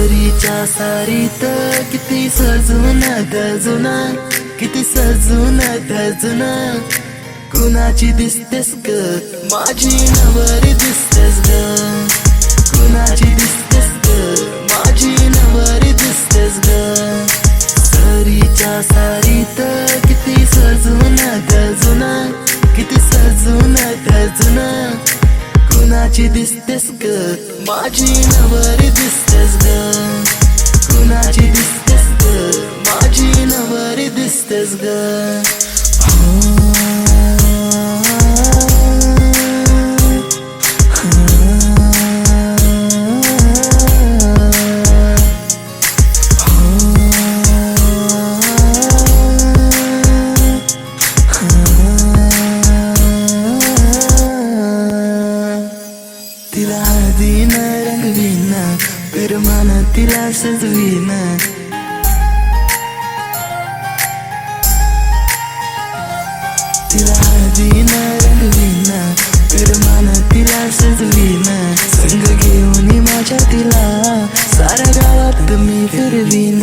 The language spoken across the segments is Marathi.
सरीच्या सारीत किती सजून गजून, किती सजून गजून, कुणाची दिसतेस ग माझी नवरी दिसतेस ग, कुणाची दिसतेस ग माझी नवरी दिसतेस ग. सरीच्या सारीत किती सजून गजून, किती सजून गजून, कुणाची दिसतेस ग माझी नवरी दिसतेस ग, कुणाची दिसतेस ग माझी नवरी दिसतेस ग. तिला हळदीन रंगवीन, पिरमान तिला सजवीन, तिला हळदीन रंगवीन, पिरमान तिला सजवीन, संग घेऊन माझ्या तिला साऱ्या गावात मी फिरवीन.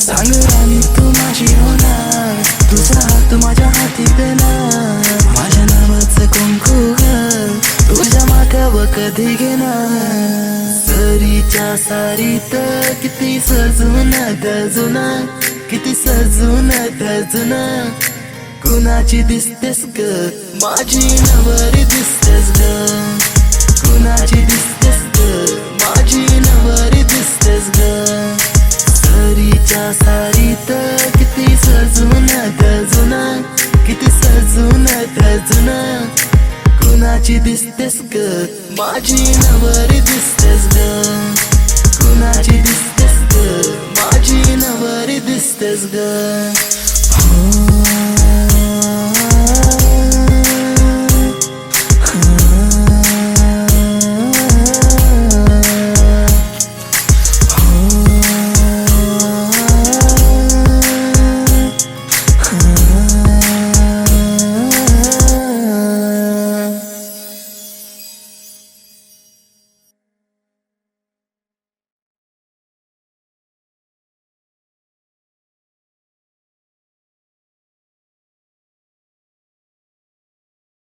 सांग राणी तू माझी होणार, तुझा हात माझ्या हाती देणार, माझ्या नावाचं कुंकू तुझ्या माथ्यावर कधी घेणार. सरीच्या सारीत किती सजून गजून, किती सजून गजून, कुणाची दिसतेस ग माझी नवरी दिसतेस ग, कुणाची दिसतेस ग माझी नवरी दिसतेस ग. सरीच्या सारीत किती सजून गजून, किती सजून गजून, कुणाची दिसतेस ग माझी नवरी दिसतेस ग, कुणाची दिसतेस ग माझी नवरी दिसतेस ग.